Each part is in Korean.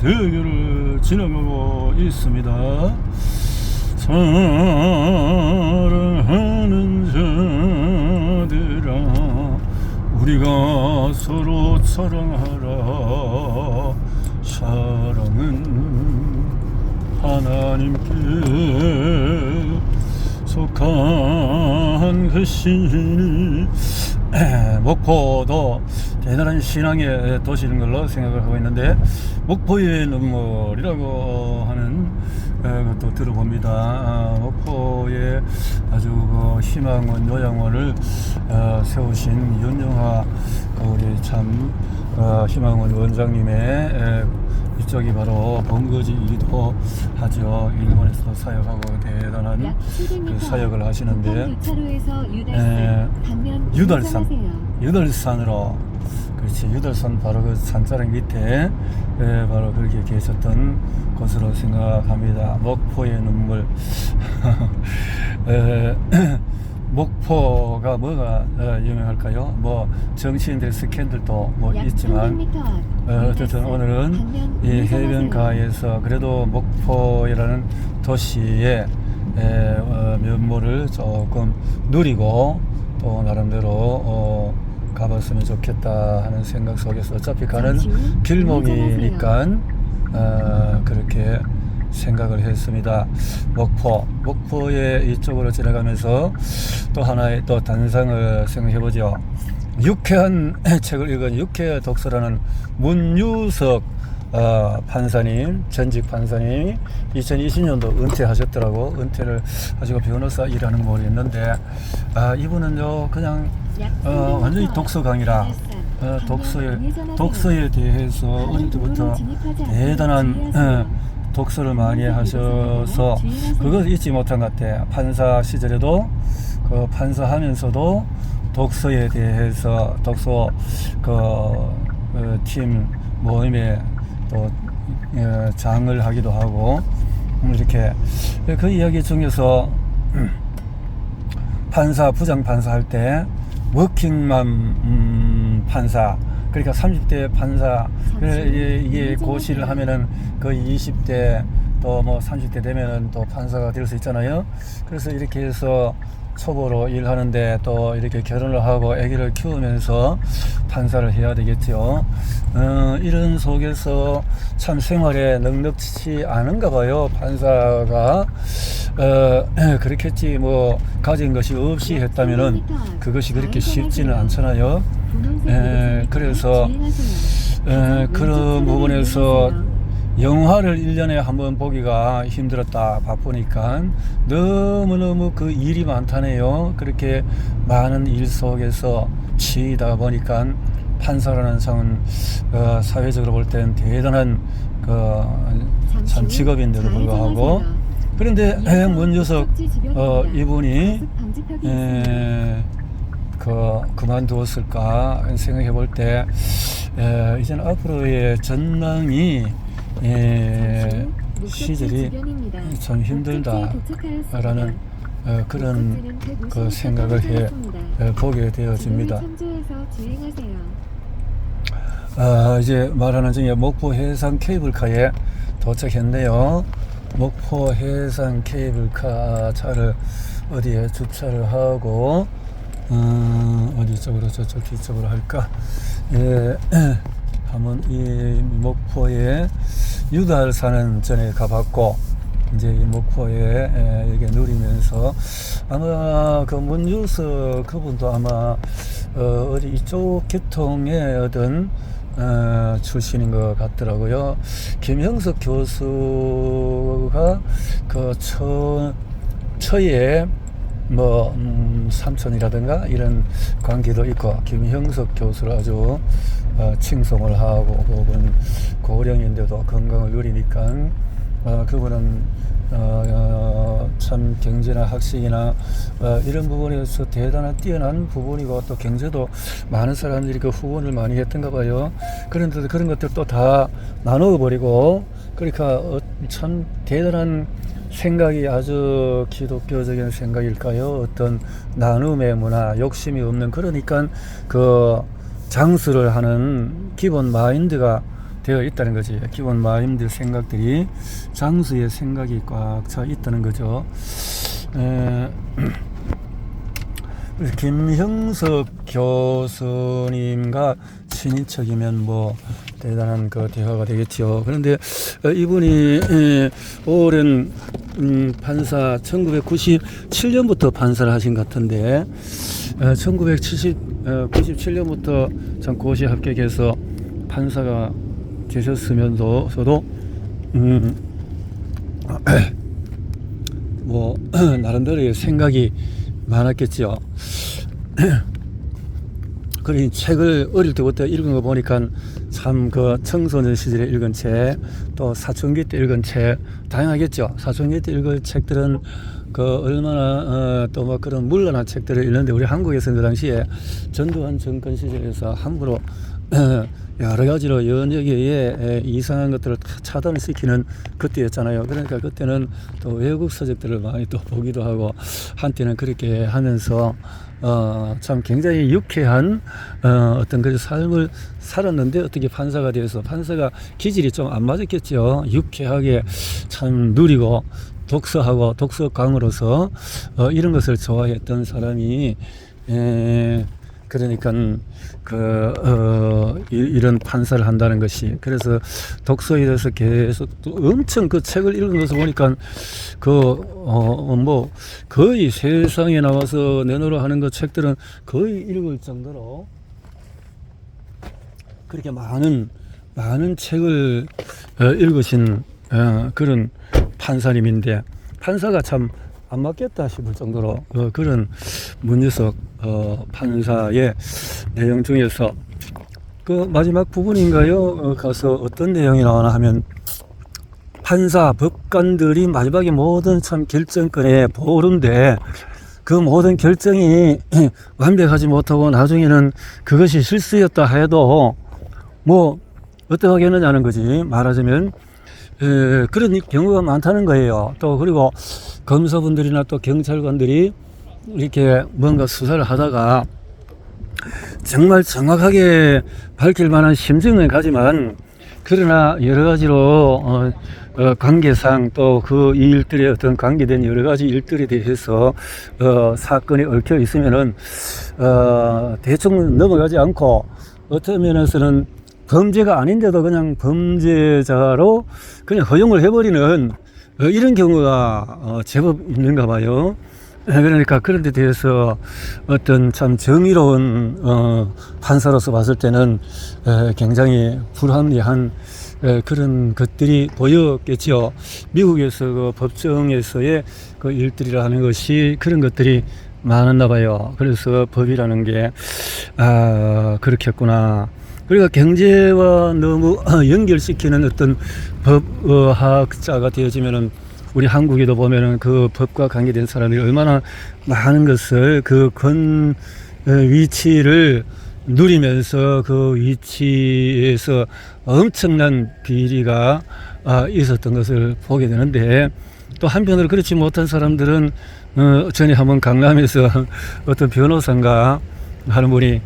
대교를 지나가고 있습니다. 사랑하는 자들아, 우리가 서로 사랑하라. 사랑은 하나님께 속한 것이니. 목포도 대단한 신앙의 도시인 걸로 생각을 하고 있는데, 목포의 눈물이라고 하는 것도 들어봅니다. 목포에 아주 희망원 요양원을 세우신 윤영하 우리 참 희망원 원장님의 이쪽이 바로 본거지이기도 하죠. 일본에서 사역하고 대단한 그 사역을 하시는데, 유달산으로, 그렇지, 유달산 바로 그 산자락 밑에 바로 그렇게 계셨던 것으로 생각합니다. 목포의 눈물. 목포가 뭐가 유명할까요? 뭐 정치인들 스캔들도 뭐 있지만, 어쨌든 오늘은 이 해변가에서 그래도 목포이라는 도시의 면모를 조금 누리고 또 나름대로 가봤으면 좋겠다 하는 생각 속에서, 어차피 가는 길목이니까 그렇게 생각을 했습니다. 목포의 이쪽으로 지나가면서 또 하나의 또 단상을 생각해보죠. 유쾌한 책을 읽은 유쾌 독서라는 문유석 판사님, 전직 판사님이 2020년도 은퇴하셨더라고. 은퇴를 하시고 변호사 일하는 거 모르겠는데, 이분은요 그냥 완전히 독서 강의라, 독서에 대해서 어릴 때부터 대단한 독서를 많이 하셔서 그걸 잊지 못한 것 같아. 판사 시절에도 그 판사하면서도 독서에 대해서 독서 팀 모임에 또 장을 하기도 하고, 이렇게 그 이야기 중에서 판사, 부장판사 할 때 워킹맘 판사, 그러니까 30대 판사, 이게 고시를 하면은 거의 20대 또 뭐 30대 되면은 또 판사가 될 수 있잖아요. 그래서 이렇게 해서 초보로 일하는데 또 이렇게 결혼을 하고 아기를 키우면서 판사를 해야 되겠죠. 이런 속에서 참 생활에 넉넉치 않은가 봐요. 판사가 그렇겠지. 뭐 가진 것이 없이 했다면은 그것이 그렇게 쉽지는 않잖아요. 그래서 그런 부분에서 영화를 1년에 한 번 보기가 힘들었다. 바쁘니까 너무너무 그 일이 많다네요. 그렇게 많은 일 속에서 치이다 보니까 판사라는 상은 사회적으로 볼 땐 대단한 참 직업인데도 불구하고, 그런데 문유석 이분이 그만두었을까 생각해 볼 때, 이제는 앞으로의 전망이 시절이 참 힘들다라는 그런 그 생각을 보게 되어집니다. 이제 말하는 중에 목포 해상 케이블카에 도착했네요. 목포 해상 케이블카 차를 어디에 주차를 하고, 어디 쪽으로, 저쪽 뒤쪽으로 할까? 한번 이 목포에 유달산은 전에 가봤고, 이제 이 목포에 이렇게 누리면서, 아마 그 문유석 그분도 아마 어디 이쪽 계통의 어떤 출신인 것 같더라고요. 김형석 교수가 그 처에 뭐 삼촌이라든가 이런 관계도 있고, 김형석 교수를 아주 칭송을 하고, 그분 고령인데도 건강을 누리니까 그분은 참 경제나 학식이나 이런 부분에서 대단한 뛰어난 부분이고, 또 경제도 많은 사람들이 그 후원을 많이 했던가 봐요. 그런데 그런 것들 또 다 나누어 버리고, 그러니까 참 대단한 생각이, 아주 기독교적인 생각일까요? 어떤 나눔의 문화, 욕심이 없는, 그러니까 그 장수를 하는 기본 마인드가 되어 있다는 거지. 기본 마인드 생각들이 장수의 생각이 꽉 차 있다는 거죠. 김형석 교수님과 친인척이면 뭐 대단한 그 대화가 되겠죠. 그런데 이분이 오랜 판사 1997년부터 판사를 하신 것 같은데 1997년부터 참 고시 합격해서 판사가 되셨으면서도 뭐 나름대로의 생각이 많았겠죠. 그러니 책을 어릴 때부터 읽은 거 보니까 참 그 청소년 시절에 읽은 책, 또 사춘기 때 읽은 책 다양하겠죠. 사춘기 때 읽은 책들은 그 얼마나 또 뭐 그런 물러난 책들을 읽는데, 우리 한국에서는 그 당시에 전두환 정권 시절에서 함부로 여러 가지로 연예계에 이상한 것들을 차단을 시키는 그때였잖아요. 그러니까 그때는 또 외국 서적들을 많이 또 보기도 하고, 한때는 그렇게 하면서 참 굉장히 유쾌한 어떤 그 삶을 살았는데, 어떻게 판사가 되어서, 판사가 기질이 좀 안 맞았겠죠. 유쾌하게 참 누리고 독서하고 독서광으로서 이런 것을 좋아했던 사람이 그러니까 이런 판사를 한다는 것이, 그래서 독서에 대해서 계속 엄청 그 책을 읽은 것을 보니까 뭐 거의 세상에 나와서 내놓으라 하는 그 책들은 거의 읽을 정도로 그렇게 많은 책을 읽으신 그런 판사님인데, 판사가 참 안 맞겠다 싶을 정도로 그런 문유석 판사의 내용 중에서 그 마지막 부분인가요? 가서 어떤 내용이 나오나 하면, 판사, 법관들이 마지막에 모든 참 결정권에 보루인데, 그 모든 결정이 완벽하지 못하고 나중에는 그것이 실수였다 해도 뭐 어떻게 하겠느냐는 거지. 말하자면 그런 경우가 많다는 거예요. 또 그리고 검사분들이나 또 경찰관들이 이렇게 뭔가 수사를 하다가 정말 정확하게 밝힐 만한 심증은 가지만, 그러나 여러 가지로 관계상 또 그 일들에 어떤 관계된 여러 가지 일들에 대해서 사건이 얽혀 있으면은 대충 넘어가지 않고, 어떤 면에서는 범죄가 아닌데도 그냥 범죄자로 그냥 허용을 해버리는 이런 경우가 제법 있는가 봐요. 그러니까 그런 데 대해서 어떤 참 정의로운 판사로서 봤을 때는 굉장히 불합리한 그런 것들이 보였겠죠. 미국에서 그 법정에서의 그 일들이라 하는 것이 그런 것들이 많았나 봐요. 그래서 법이라는 게 그렇겠구나. 우리가 경제와 너무 연결시키는 어떤 법학자가 되어지면은, 우리 한국에도 보면은 그 법과 관계된 사람들이 얼마나 많은 것을 그 위치를 누리면서 그 위치에서 엄청난 비리가 있었던 것을 보게 되는데, 또 한편으로 그렇지 못한 사람들은 전에 한번 강남에서 어떤 변호사인가 하는 분이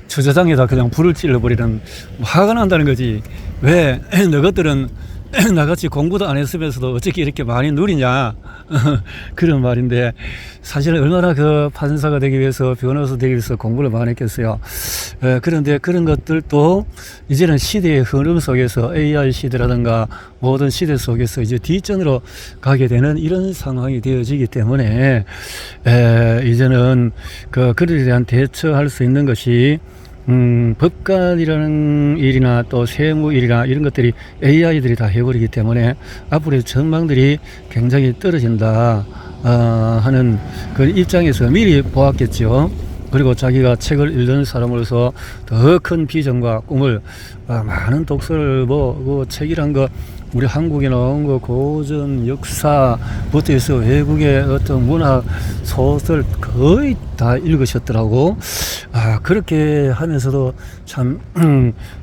주차장에다 그냥 불을 찔러버리는, 화가 난다는 거지. 왜 너희들은 나같이 공부도 안 했으면서도 어떻게 이렇게 많이 누리냐 그런 말인데, 사실은 얼마나 그 판사가 되기 위해서, 변호사 되기 위해서 공부를 많이 했겠어요. 그런데 그런 것들도 이제는 시대의 흐름 속에서, AI 시대라든가 모든 시대 속에서 이제 뒷전으로 가게 되는 이런 상황이 되어지기 때문에 이제는 그들에 대한 대처할 수 있는 것이 법관이라는 일이나 또 세무 일이나 이런 것들이 AI들이 다 해버리기 때문에 앞으로의 전망들이 굉장히 떨어진다 하는 그 입장에서 미리 보았겠죠. 그리고 자기가 책을 읽는 사람으로서 더 큰 비전과 꿈을, 많은 독서를 그 책이란 거, 우리 한국에 나온 거 고전 역사부터 해서 외국의 어떤 문학 소설 거의 다 읽으셨더라고. 그렇게 하면서도 참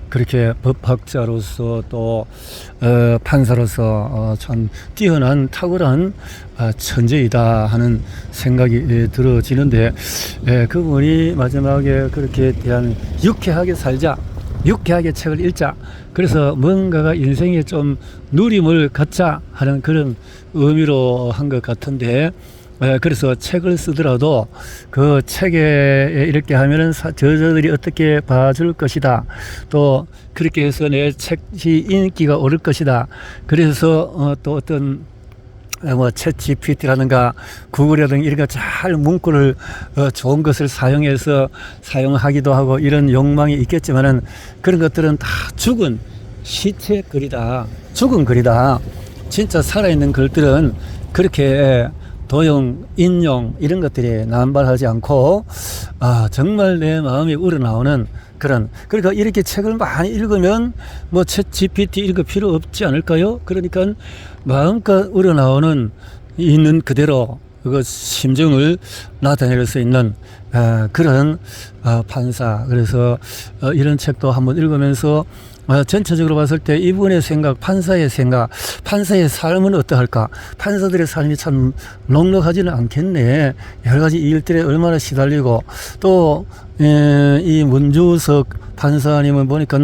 그렇게 법학자로서 또 판사로서 참 뛰어난 탁월한 천재이다 하는 생각이 들어지는데, 그분이 마지막에 그렇게 대한 유쾌하게 살자, 유쾌하게 책을 읽자. 그래서 뭔가가 인생에 좀 누림을 갖자 하는 그런 의미로 한 것 같은데, 그래서 책을 쓰더라도 그 책에 이렇게 하면은 저자들이 어떻게 봐줄 것이다. 또 그렇게 해서 내 책이 인기가 오를 것이다. 그래서 또 어떤 뭐 챗 GPT라든가 구글이라든가 이런 거 잘 문구를 좋은 것을 사용해서 사용하기도 하고 이런 욕망이 있겠지만은 그런 것들은 다 죽은 시체 글이다. 죽은 글이다. 진짜 살아있는 글들은 그렇게 도용, 인용 이런 것들이 남발하지 않고 정말 내 마음이 우러나오는 그런, 그러니까 이렇게 책을 많이 읽으면 뭐 챗 GPT 이런 거 필요 없지 않을까요? 그러니까 마음껏 우러나오는 있는 그대로 그 심정을 나타낼 수 있는 그런 판사. 그래서 이런 책도 한번 읽으면서 전체적으로 봤을 때 이분의 생각, 판사의 생각, 판사의 삶은 어떠할까? 판사들의 삶이 참 넉넉하지는 않겠네. 여러 가지 일들에 얼마나 시달리고, 또 이 문주석 판사님은 보니까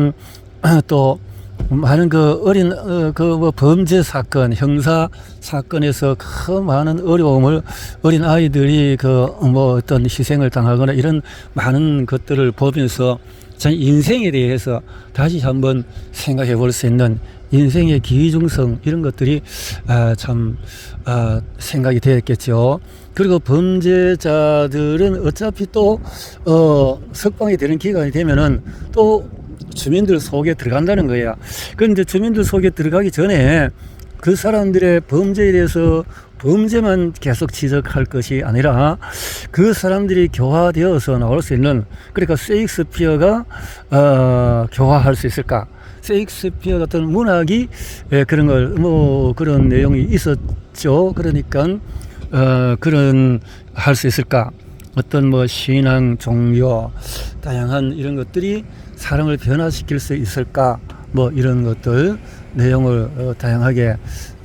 또 많은 그 어린 뭐 범죄 사건, 형사 사건에서 그 많은 어려움을 어린 아이들이 그 뭐 어떤 희생을 당하거나 이런 많은 것들을 보면서 전 인생에 대해서 다시 한번 생각해 볼 수 있는 인생의 기중성 이런 것들이 참 생각이 되었겠죠. 그리고 범죄자들은 어차피 또 석방이 되는 기간이 되면은 또 주민들 속에 들어간다는 거야. 그런데 주민들 속에 들어가기 전에 그 사람들의 범죄에 대해서 범죄만 계속 지적할 것이 아니라 그 사람들이 교화되어서 나올 수 있는, 그러니까 셰익스피어가 교화할 수 있을까? 셰익스피어 같은 문학이 그런 걸 뭐 그런 내용이 있었죠. 그러니까 그런 할 수 있을까? 어떤 뭐 신앙, 종교, 다양한 이런 것들이 사람을 변화시킬 수 있을까? 뭐 이런 것들 내용을 다양하게,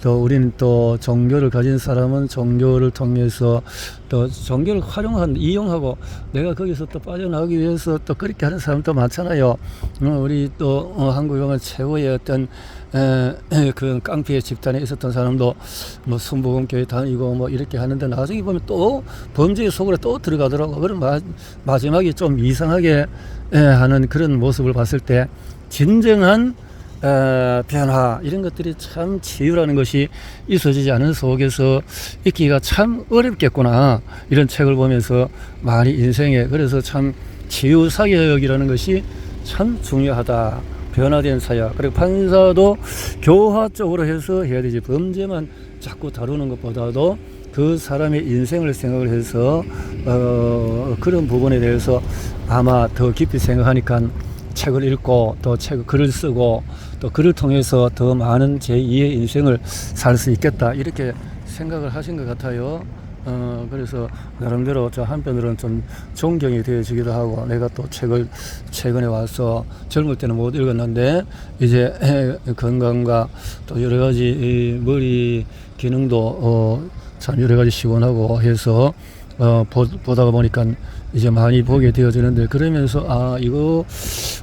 또 우리는 또 종교를 가진 사람은 종교를 통해서 또 종교를 이용하고 내가 거기서 또 빠져나가기 위해서 또 그렇게 하는 사람도 많잖아요. 우리 또 한국 영화 최고의 어떤 그 깡패 집단에 있었던 사람도 뭐 순복음교회 다니고 뭐 이렇게 하는데 나중에 보면 또 범죄의 속으로 또 들어가더라고. 그런 마지막에 좀 이상하게 하는 그런 모습을 봤을 때 진정한 변화 이런 것들이 참 치유라는 것이 있어지지 않은 속에서 있기가 참 어렵겠구나, 이런 책을 보면서 많이 인생에, 그래서 참 치유 사역이라는 것이 참 중요하다. 변화된 사역. 그리고 판사도 교화 쪽으로 해서 해야 되지, 범죄만 자꾸 다루는 것보다도 그 사람의 인생을 생각을 해서 그런 부분에 대해서 아마 더 깊이 생각하니까 책을 읽고 또 글을 쓰고 또 글을 통해서 더 많은 제2의 인생을 살 수 있겠다, 이렇게 생각을 하신 것 같아요. 그래서 나름대로 저 한편으로는 좀 존경이 되어지기도 하고, 내가 또 책을 최근에 와서 젊을 때는 못 읽었는데 이제 건강과 또 여러 가지 이 머리 기능도 참 여러 가지 시원하고 해서 보다가 보니까 이제 많이 보게 되어지는데, 그러면서 이거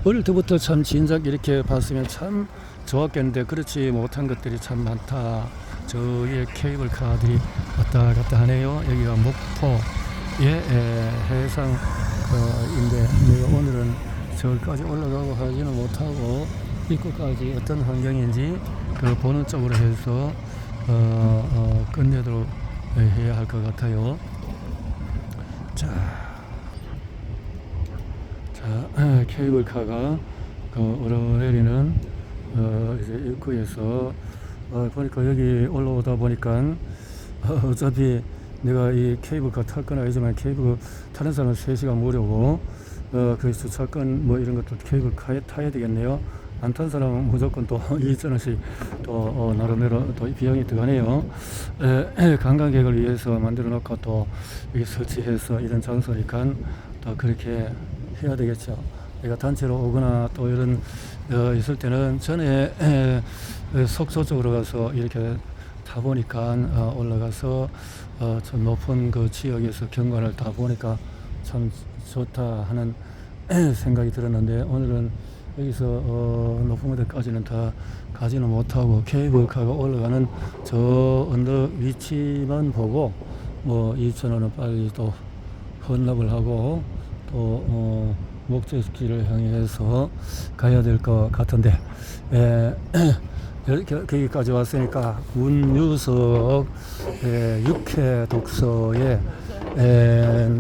어릴 때부터 참 진작 이렇게 봤으면 참 좋았겠는데 그렇지 못한 것들이 참 많다. 저기에 케이블카들이 왔다 갔다 하네요. 여기가 목포의 해상인데 내가 오늘은 저기까지 올라가고 하지는 못하고 입구까지 어떤 환경인지 그 보는 쪽으로 해서 끝내도록 해야 할 것 같아요. 자, 케이블카가 오르내리는 이제 입구에서 보니까 여기 올라오다 보니까 어차피 내가 이 케이블카 탈 건 아니지만 케이블카 타는 사람은 3시간 무료고 그래서 주차권 뭐 이런 것도 케이블카에 타야 되겠네요. 안 탄 사람은 무조건 또 2,000원씩 또 나름대로 또 비용이 들어가네요. 관광객을 위해서 만들어 놓고 또 여기 설치해서 이런 장소니까 또 그렇게 해야 되겠죠. 내가 단체로 오거나 또 이런 있을 때는 전에 속초 쪽으로 가서 이렇게 타 보니까 올라가서 좀 높은 그 지역에서 경관을 다 보니까 참 좋다 하는 생각이 들었는데, 오늘은 여기서 높은 데까지는 다 가지는 못하고 케이블카가 올라가는 저 언덕 위치만 보고 뭐 2,000원은 빨리 또 헌납을 하고 또 목적지를 향해서 가야 될 것 같은데 거기까지 왔으니까 문유석 육회 독서에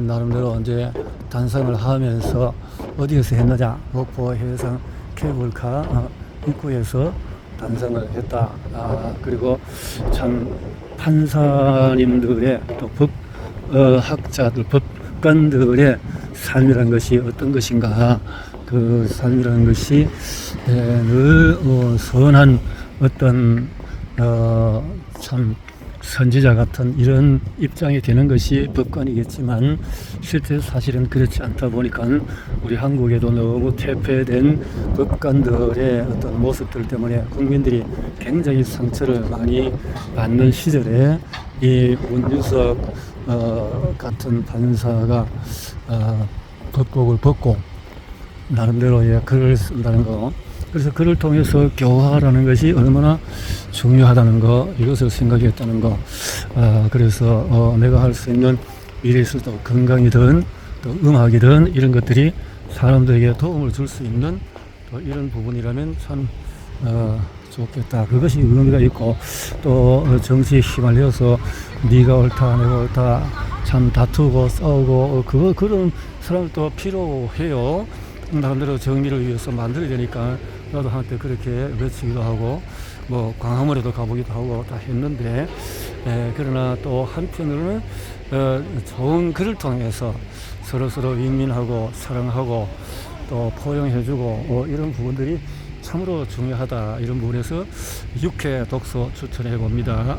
나름대로 이제 단상을 하면서 어디에서 했느냐, 목포 해상 케이블카 입구에서 단상을 했다. 그리고 참 판사님들의 또 학자들, 법관들의 삶이란 것이 어떤 것인가, 그 삶이라는 것이 늘 선한 어떤 참 선지자 같은 이런 입장이 되는 것이 법관이겠지만 실제 사실은 그렇지 않다 보니까 우리 한국에도 너무 퇴폐된 법관들의 어떤 모습들 때문에 국민들이 굉장히 상처를 많이 받는 시절에 이 문유석 같은 판사가 법복을 벗고 나름대로 글을 쓴다는 거, 그래서 글을 통해서 교화라는 것이 얼마나 중요하다는 거, 이것을 생각했다는 거. 그래서 내가 할 수 있는 미래에서도 건강이든 또 음악이든 이런 것들이 사람들에게 도움을 줄 수 있는 또 이런 부분이라면 참 좋겠다. 그것이 의미가 있고, 또 정치에 휘말려서 네가 옳다 내가 옳다 참 다투고 싸우고 그런 사람도 필요해요. 나름대로 정의를 위해서 만들어야 되니까 나도 한때 그렇게 외치기도 하고 뭐 광화문에도 가보기도 하고 다 했는데, 그러나 또 한편으로는 좋은 글을 통해서 서로 윈윈하고 사랑하고 또 포용해주고 이런 부분들이 참으로 중요하다. 이런 부분에서 육회 독서 추천해 봅니다.